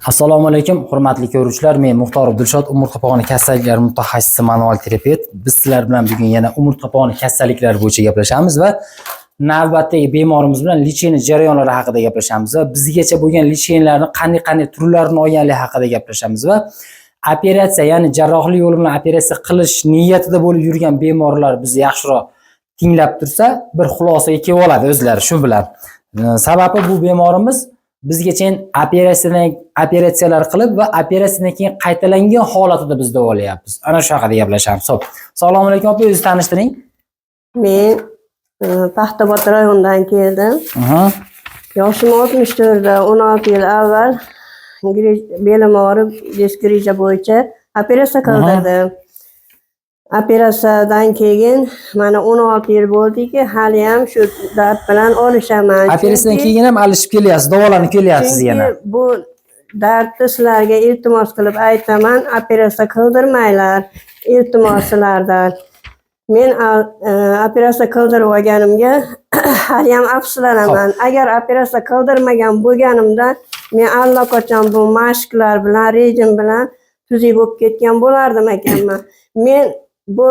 Assalomu alaykum, hurmatli ko'ruvchilar. Men Muxtor Dilshod, umurtqa pog'oni kasalliklari mutaxassisi, manual terapevt. Biz sizlar bilan bugun yana umurtqa pog'oni kasalliklari bo'yicha gaplashamiz va navbatdagi bemorimiz bilan lecheniya jarayonlari haqida gaplashamiz va bizgacha bo'lgan lecheniyalarni qanday turlarini olganligi haqida gaplashamiz va operatsiya, ya'ni jarrohlik yo'li bilan operatsiya qilish niyatida bo'lib yurgan bemorlar bizni yaxshiroq tinglab tursa, bir xulosaga kelib oladi o'zlari shu bilan. Sababi bu bemorimiz bizgacha operatsiyalar qilib va operatsiyadan keyin qaytalangan holatida biz davolayapmiz. Ana shu haqida gaplashamiz. Xo'p. Assalomu alaykum, opa, o'zingizni tanishtiring. Men Paxtabod rayonidan keldim. Yoshim 64 da 16 yil avval belim og'rib, disk reja bo'yicha operatsiya qildirdim. Operatsiyadan keyin mana 16 yil bo'ldiki, hali ham shu dard bilan olishaman. Operatsiyadan keyin ham alishib kelyapsiz, davolanib kelyapsiz yana. Bu dardni sizlarga iltimos qilib aytaman, operatsiya qildirmanglar, iltimos sizlardan. Men operatsiya qildirib olganimga hali ham afsuslanaman. Agar operatsiya qildirmagan bo'lganimda men allaqachon bu mashqlar bilan, rejim bilan tuzuk bo'lib ketgan bo'lardim ekanman. Men bu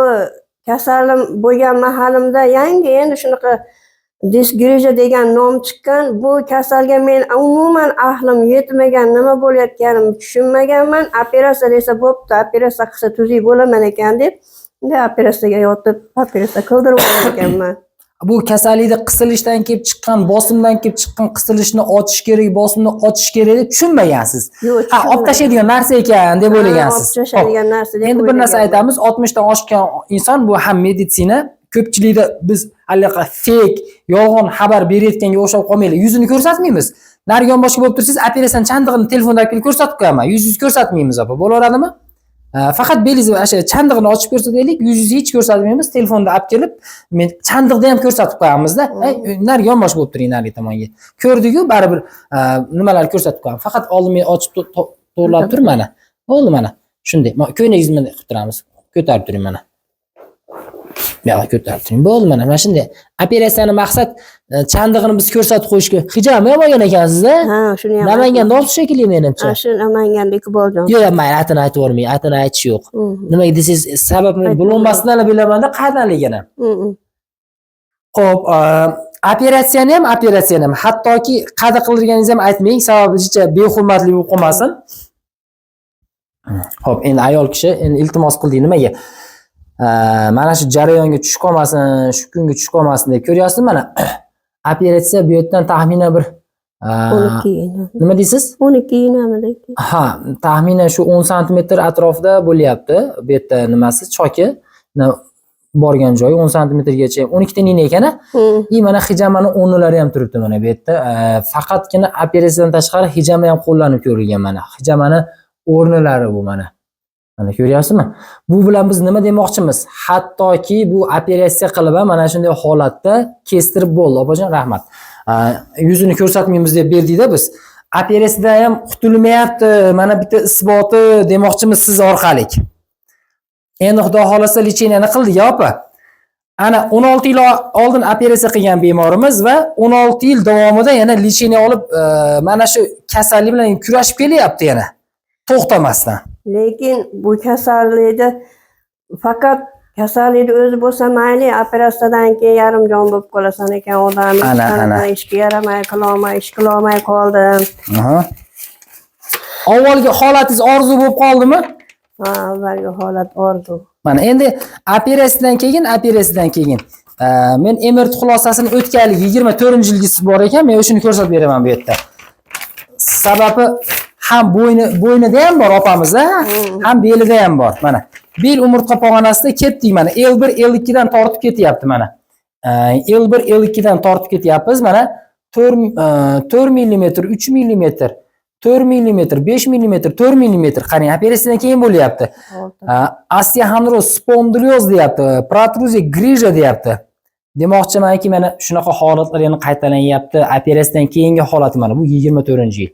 kasalim bo'lgan mahalimda yangi endi shunaqa disk reja degan nom chiqqan. Bu kasalga men umuman aqlim yetmagan, nima bo'layotganimni tushunmaganman. Operatsiya desa bo'pti, operatsiya qilsa tuzuk bo'laman ekan deb, endi operatsiyaga yotib operatsiya qildirib olgan ekanman. Bu kasallikda qisilishdan kelib chiqqan, bosimdan kelib chiqqan qisilishni ochish kerak, bosimni ochish kerak deb tushunmagansiz. Ha, olib tashlaydigan narsa ekan deb o'ylagansiz. Olib tashlaydigan narsa deb. Endi bir narsa aytamiz, 60 dan oshgan inson bu ham meditsina. Ko'pchilikda biz allaqa fake, yolg'on xabar berayotganga o'xshab qolmaylik. Yuzini ko'rsatmaymiz. Narigan boshqa bo'lib tursangiz, operatsiyaning chandig'ini telefonda olib ko'rsatib qo'yaman. Yuzingizni ko'rsatmaymiz, opa. Bo'laveradimi? Faqat belingizni o'sha chandig'ini ochib ko'rsataylik, yuzingizni hech ko'rsatmaymiz, telefonda olib kelib, men chandiqda ham ko'rsatib qo'yamiz-da. Nari yonbosh bo'lib turing nari tomonga. Ko'rdik-ku, baribir nimalarni ko'rsatib qo'yamiz. Faqat oldin men ochib to'g'rilab tur mana. Bo'ldi mana. Shunday. Ko'ylagingizni bunday qilib turamiz. Ko'tarib turing mana. Yo'q, ko'tarib turing. Bo'ldi mana. Mana shunday. Operatsiyaning maqsad chandig'ini biz ko'rsatib qo'yishga. Hijam ham olgan ekansiz-da? Ha, shuni ham. Namanganda olsiz shekilli menimcha. Shu Namanganda Iqboljon. Yo'q, mayli, atini aytib o'rmang, atini aytish yo'q. Nimaga desangiz, sababini bilolmasdan bilaman-da, qayerdanligini. Xo'p, operatsiyani ham, hattoki qada qildirganingizni ham aytmang, sababi hech behurmatlik bo'lib qolmasin. Xo'p, endi ayol kishi endi iltimos qildi nimaga? Mana shu jarayonga tushib qolmasin, shu kunga tushib qolmasin deb ko'ryapsiz mana. Operatsiya bu yerdan taxminan bir 12 yil. Nima deysiz? 12 yilmidek. Ha, taxminan shu 10 sm atrofida bo'lyapti. Bu yerda nimasi, choki, borgan joyi 10 sm gacha 12 ta nina ekan-a. Mana hijamani o'rnlari ham turibdi mana bu yerda. Faqatgina operatsiyadan tashqari hijama ham qo'llanib ko'rilgan mana. Hijamani o'rnlari bu mana. Mana ko'ryapsizmi? Bu bilan biz nima demoqchimiz? Hattoki bu operatsiya qilib mana shunday holatda kestirib bo'ldi. Opajon, rahmat. Yuzini ko'rsatmaymiz deb berdik-da biz. Operatsiyadan ham qutulmayapti. Mana bitta isboti demoqchimiz siz orqali. Endi xudo xolasa lecheniyani qildik, opa. Ana 16 yil oldin operatsiya qilgan bemorimiz va 16 yil davomida yana lecheniya olib mana shu kasallik bilan kurashib kelyapti yana. To'xtamasdan. Lekin bu kasallikda faqat kasallikni o'zi bo'lsa mayli, operatsiyadan keyin yarim jon bo'lib qolasan ekan odam. Ishga yaramay, ish qilolmay qoldim. Avvalgi holatingiz orzu bo'lib qoldimi? Ha, avvalgi holat orzu. Mana endi operatsiyadan keyin men MRT xulosasini o'tganlik 24-yilgisi bor ekan, men o'shini ko'rsatib beraman bu yerda. Sababi ham bo'ynida ham bor opamizda, ham belida ham bor. Mana bel umurtqa pog'onasida ketdik mana. L1, L2 dan tortib ketyapti mana. L1, L2 dan tortib ketyapmiz mana. 4 mm, 3 mm, 4 mm, 5 mm, 4 mm. Qarang, operatsiyadan keyin bo'lyapti. Osteoxondroz, spondilyoz deyapti, protruziya grija deyapti. Demoqchimanki, mana shunaqa holatlar yana qaytalanyapti. Operatsiyadan keyingi holati mana bu 24-yil.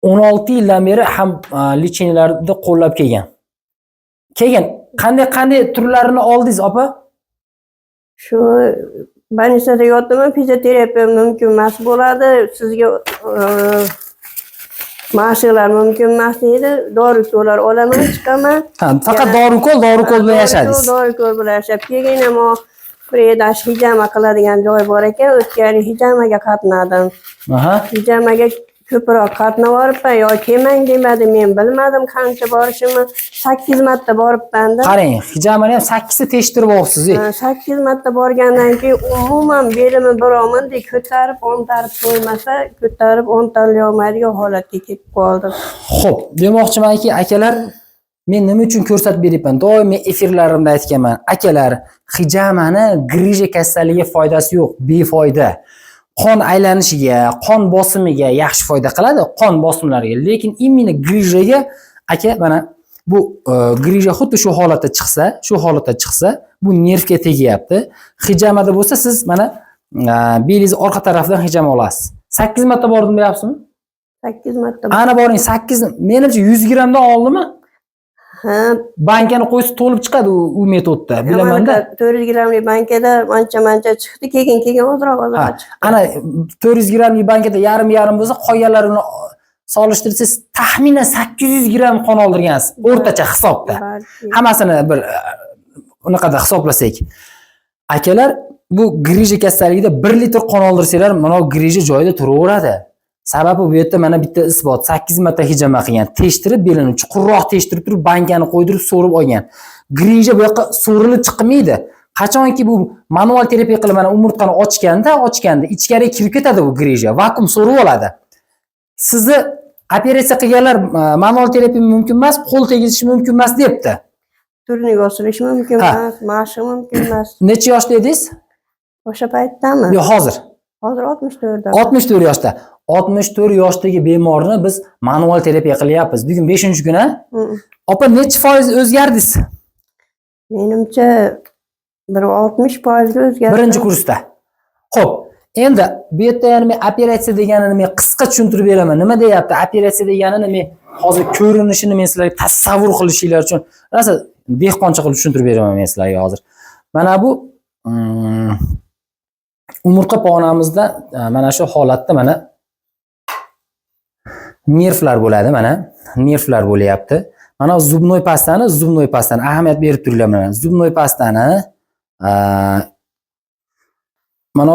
16 yildan beri ham lecheniyalarda qo'llab kelgan. Qanday turlarini oldingiz, opa? Shu больницада yotdim, fizioterapiya mumkin emas bo'ladi. Sizga Mashqlar mumkin emas edi. Dori-ko'rlar olaman, chiqaman. Ha, faqat dori-ko'l bilan yashadingiz. Dori-ko'l bilan yashab keyin ham Fredash hijama qiladigan joy bor ekan, o'tgan hijamaga qatnadim. Aha. Hijamaga ko'proq qatnab boribman, yo kelmang demadi, men bilmadim qancha borishimni. 8 marta boribman-da. Qarang, hijamani ham 8 ta tekshirib olibsiz. 8 marta borgandan keyin umuman belimni birovmandek ko'tarib, o'ntarib qo'ymasa, ko'tarib o'ntarib olmaydigan holatga kelib qoldim. Xo'p, demoqchimanki, akalar, men nima uchun ko'rsatib beryapman? Doimiy efirlarimda aytganman. Akalar, hijamani grija kasalligiga foydasi yo'q, befoyda. Qon aylanishiga, qon bosimiga yaxshi foyda qiladi, qon bosimlariga. Lekin imенно grijaga aka mana bu grija xuddi shu holatda chiqsa, bu nervga tegyapti. Hijamada bo'lsa siz mana belingiz orqa tarafdan hijama olasiz. 8 marta bordim deyapsizmi? 8 marta. Ana boring 8, menimcha 100 grammdan oldimi? Ha, bankani qo'ysa to'lib chiqadi u metodda, bilaman-da. 400 grammli bankada mancha chiqdi, keyin ozroq chiqdi. Ana 400 grammli bankada yarim bo'lsa, qolganlarini solishtirsangiz taxminan 800 gramm qon oldirgansiz, o'rtacha hisobda. Hammasini bir unaqada hisoblasak. Akalar, bu grija kasalligida 1 litr qon oldirsanglar, mana bu grija joyida turaveradi. Sababi bu yerda mana bitta isbot, 8 marta hijama qilgan, tekshirib belini chuqurroq tekshirib turib, bankani qo'ydirib so'rib olgan. Grija bu yoqqa so'rilib chiqmaydi. Qachonki bu manual terapiya qilib mana umurtqani ochganda ichkariga kirib ketadi bu grija, vakuum so'rib oladi. Sizni operatsiya qilganlar manual terapiya mumkin emas, qo'l tegizish mumkin emas debdi. Turnik osilish mumkin emas, mashq mumkin emas. Necha yoshda edingiz? O'sha paytdami? Yo'q, hozir. Hozir 64 da. 64 yoshda. 64 yoshdagi bemorni biz manual terapiya qilyapmiz. Bugun 5-kun-a? Opa, necha foiz o'zgardingiz? Menimcha 60% ga o'zgardi. Birinchi kursda. Xo'p, endi bu yerda yana men operatsiya deganini men qisqa tushuntirib beraman. Nima deyapti? Operatsiya deganini men hozir ko'rinishini men sizlarga tasavvur qilishinglar uchun rosa dehqoncha qilib tushuntirib beraman men sizlarga hozir. Mana bu umurtqa pog'onamizda mana shu holatda mana nervlar bo'ladi, mana nervlar bo'lyapti. Mana zubnoy pastani ahamiyat berib turinglar mana. Zubnoy pastani mana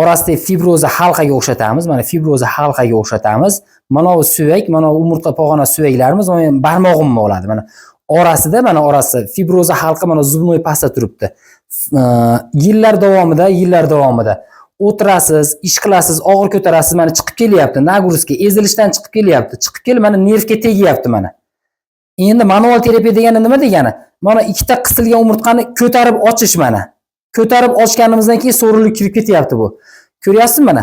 orasidagi fibroza halqaga o'xshatamiz. Mana fibroza halqaga o'xshatamiz. Mana bu suyak, mana umurtqa pog'ona suyaklarimiz mana barmog'im bo'ladi. Mana orasida, mana orasi fibroza halqa mana zubnoy pasta turibdi. Yillar davomida o'tirasiz, ish qilasiz, og'ir ko'tarasiz, mana chiqib kelyapti, nagruzka, ezilishdan chiqib kelyapti. Chiqib kelib mana nervga tegyapti mana. Endi manual terapiya degani nima degani? Mana ikkita qisilgan umurtqani ko'tarib ochish mana. Ko'tarib ochganimizdan keyin so'rilib kirib ketyapti bu. Ko'ryapsizmi mana?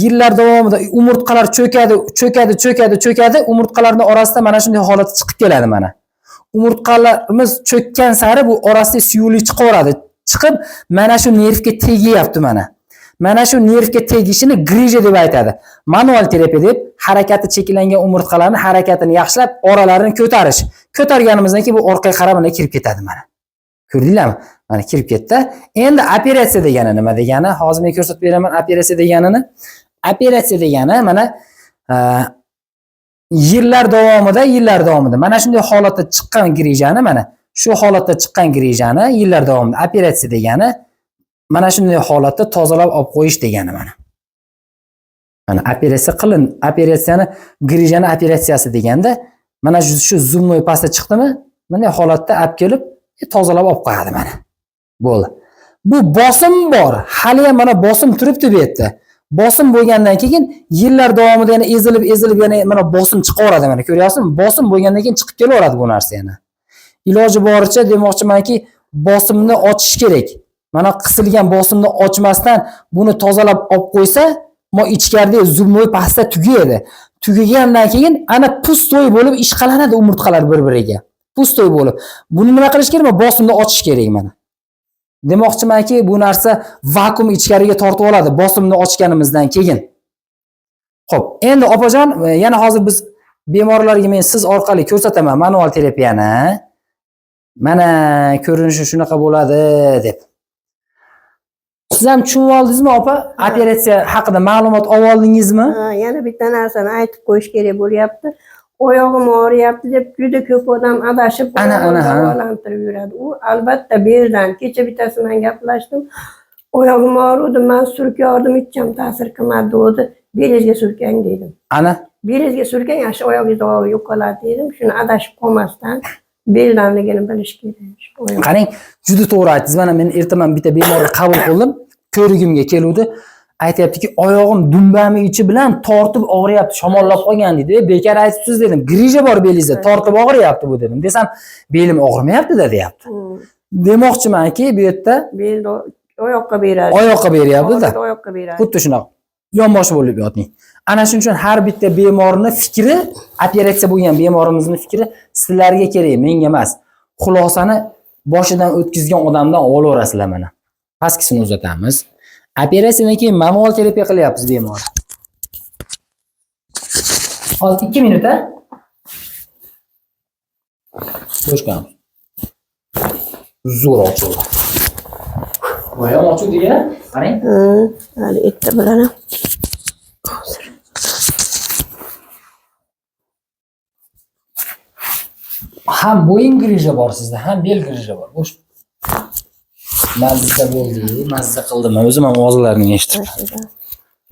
Yillar davomida umurtqalar cho'kadi, umurtqalarning orasida mana shunday holatga chiqib keladi mana. Umurtqalarimiz cho'kkan sari bu orasida suyuqlik chiqaveradi. Chiqib mana shu nervga tegyapti mana. Mana shu nervga tegishini grija deb aytadi. Manual terapiya deb harakati cheklangan umurtqalarning harakatini yaxshilab, oralarini ko'tarish. Ko'targanimizdan keyin bu orqaga qarab mana kirib ketadi mana. Ko'rdinglarmi? Mana kirib ketdi. Endi operatsiya degani nima degani? Hozir men ko'rsatib beraman operatsiya deganini. Operatsiya degani mana yillar davomida mana shunday holatda chiqqan grijani mana shu holatda chiqqan grijani yillar davomida operatsiya degani mana shunday holatda tozalab olib qo'yish degani mana. Mana operatsiya qilin, operatsiyani grijani operatsiyasi deganda mana shu zubnoy pasta chiqdimi? Bunday holatda olib kelib tozalab olib qo'yadi mana. Bo'ldi. Bu bosim bor. Hali ham mana bosim turibdi bu yerda. Bosim bo'lgandan keyin yillar davomida yana ezilib yana mana bosim chiqaveradi mana. Ko'ryapsizmi? Bosim bo'lgandan keyin chiqib kelaveradi bu narsa yana. Iloji boricha demoqchimanki, bosimni ochish kerak. Mana qisilgan bosimni ochmasdan buni tozalab olib qo'ysa, mo ichkaridagi zubnoy pasta tugaydi. Tugagandan keyin ana pustoy bo'lib ishqalanadi umurtqalar bir-biriga. Pustoy bo'lib. Buni nima qilish kerak? Bosimni ochish kerak mana. Demoqchimanki, bu narsa vakuum ichkariga tortib oladi bosimni ochganimizdan keyin. Xo'p, endi opajon, yana hozir biz bemorlarga men siz orqali ko'rsataman manual terapiyani. Mana ko'rinishi shunaqa bo'ladi deb. Siz ham tushunib oldingizmi, opa? Operatsiya haqida ma'lumot oldingizmi? Yana bitta narsani aytib qo'yish kerak bo'lyapti. Oyog'im og'riyapti deb juda ko'p odam adashib davolantirib yuradi. U albatta bu yerdan kecha bittasi bilan gaplashdim. Oyog'im og'ridi, men surkardim, hech ham ta'sir qilmadi dedi. Belizga surkang dedim. Belizga surkang, yaxshi oyog'ingiz og'riq yo'qoladi dedim. Shuni adashib qolmasdan beldanligini bilish kerak. Qarang, juda to'g'ri aytdingiz. Mana men ertaman bitta bemorni qabul qildim. Ko'rigimga keluvdi. Aytayaptiki, oyog'im dumbami ichi bilan tortib og'riyapti, shamollab qolgan dedi. Bekar aytibsiz dedim. Grija bor belingizda, tortib og'riyapti bu dedim. Desam, belim og'rimayapti-da deyapti. Demoqchimanki, bu yerda belni oyoqqa beradi. Oyoqqa beryapti-da. Oyoqqa beradi. Xuddi shunaqa. Yonboshi bo'lib yoting. Ana shuning uchun har bitta bemorning fikri, operatsiya bo'lgan bemorimizning fikri sizlarga kerak, menga emas. Xulosani boshidan o'tkazgan odamdan olaverasizlar mana. Pastgisini uzatamiz. Operatsiyadan keyin manual terapiya qilyapmiz bemor. Hozir 2 minut a? Boshqam. Zo'r ochildi. Voyam ochildi yana. Qarang. Hali ikkita bilan. Ham bo'yin grija bor sizda, ham bel grija bor. Bo'sh. Mazza bo'ldi, mazza qildim. O'zim ham og'izlarini eshitib.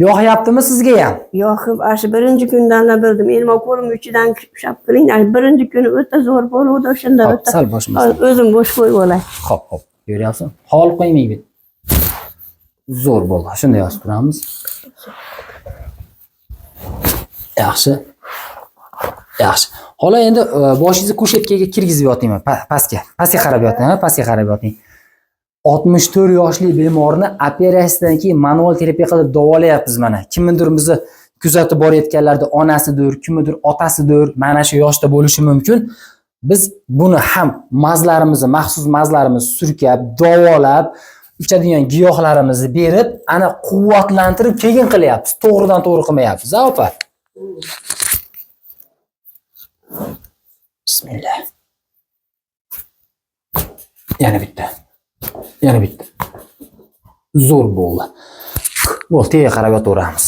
Yo'qyaptimi sizga ham? Yo'qib, ashi birinchi kundan bildim. Elma qo'lim uchidan shap qiling. Birinchi kuni o'ta zo'r bo'ldi, o'shanda o'ta. Sal boshimiz. O'zim bo'sh qo'yib olay. Xo'p, ko'ryapsan? Hol qo'ymang. Zo'r bo'ldi. Shunday yozib turamiz. Yaxshi. Yaxshi. Xo'la endi boshingizni kushetkaga kirgizib yotingman, pastga. Pastga qarab yoting, pastga qarab yoting. 64 yoshli bemorni operatsiyadan keyin manual terapiya qilib davolayapmiz mana. Kimnidir bizni kuzatib borayotganlarda onasidir, kimnidir otasidir, mana shu yoshda bo'lishi mumkin. Biz buni ham mazlarimizni, maxsus mazlarimizni surkab, davolab, ichadigan giyohlarimizni berib, ana quvvatlantirib keyin qilyapmiz. To'g'ridan to'g'ri qilmayapmiz, opa. Bismillah. Yana bitta. Yana bitta. Zo'r bo'ldi. Bo'ldi, tega qarab yotaveramiz.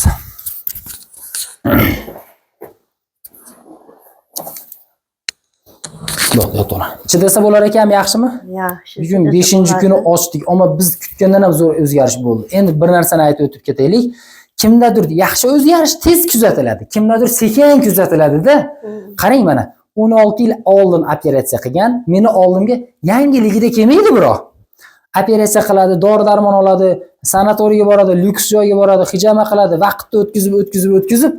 Bo'ldi, yotaveramiz. Chidasa bo'lar ekan, yaxshimi? Yaxshi. Bugun 5-kuni ochdik, ammo biz kutgandan ham zo'r o'zgarish bo'ldi. Endi bir narsani aytib o'tib ketaylik. Kimdadir yaxshi o'zgarish tez kuzatiladi, kimdadir sekin kuzatiladi-da. Qarang mana, 16 yil oldin operatsiya qilgan, meni oldimga yangiligida kelmaydi biroq. Operatsiya qiladi, dori-darmon oladi, sanatoriyga boradi, lyuks joyga boradi, hijama qiladi, vaqtni o'tkazib,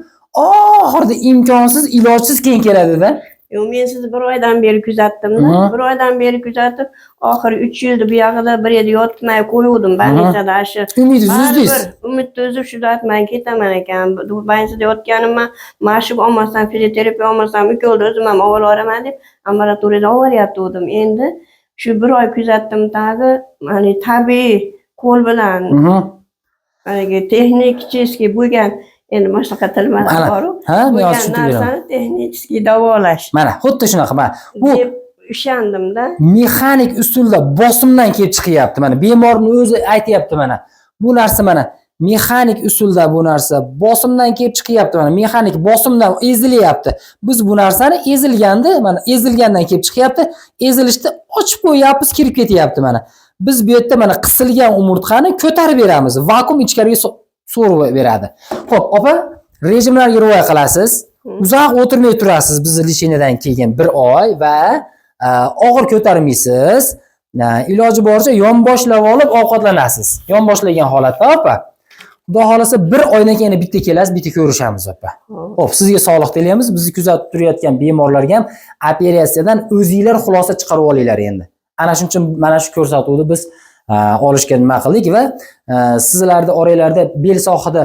oxirida imkonsiz, ilojsiz keyin keladi-da. Men sizni 1 oydan beri kuzatdim-da. 1 oydan beri kuzatib, oxiri 3 yilda bu yoqda bir yerda yotmay qo'yuvdim. Больницада shu. Umidingizni uzdingiz. Umidni uzib shu men ketaman ekan. Больницада yotganimda mashq olmasam, fizioterapiya olmasam, ukolda o'zim ham ovoraman deb ambulatoriyada ovoryaptim. Endi shu 1 oy kuzatdim tagi, mana tabiiy qo'l bilan haligi texnический bo'lgan endi boshqa tilmalar bor-ku. Men tushunib beraman. Texnический davolash. Mana, xuddi shunaqa. Mana bu ishondim-da. Mexanik usulda bosimdan kelib chiqyapti. Mana bemorning o'zi aytayapti mana. Bu narsa mana mexanik usulda bu narsa bosimdan kelib chiqyapti mana. Mexanik bosimdan ezilyapti. Biz bu narsani mana ezilgandan kelib chiqyapti. Ezilishda ochib qo'yapmiz, kirib ketyapti mana. Biz bu yerda mana qisilgan umurtqani ko'tarib beramiz. Vakuum ichkariga so'rib beradi. Xo'p, opa, rejimlarga rioya qilasiz. Uzoq o'tirmay turasiz bizni lecheniyadan keyin 1 oy va og'ir ko'tarmaysiz. Iloji boricha yonboshlab olib ovqatlanasiz. Yonboshlagan holatda, opa. Xudo xolasa 1 oydan keyin bitta kelasiz, bitta ko'rishamiz, opa. Xo'p, sizga sog'liq tilaymiz. Bizni kuzatib turayotgan bemorlarga ham operatsiyadan o'zingizlar xulosa chiqarib olinglar endi. Ana shuning uchun mana shu ko'rsatuvni biz olishga nima qildik va sizlarda oranglarda bel sohada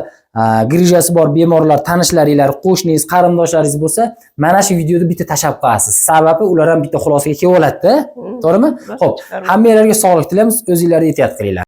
grijasi bor bemorlar, tanishlaringlar, qo'shningiz, qarindoshlaringiz bo'lsa, mana shu videoni bitta tashab qo'yasiz. Sababi ular ham bitta xulosaga kelib oladi-da. To'g'rimi? Xo'p, hammanglarga sog'lik tilaymiz, o'zingizlarga ehtiyot qilinglar.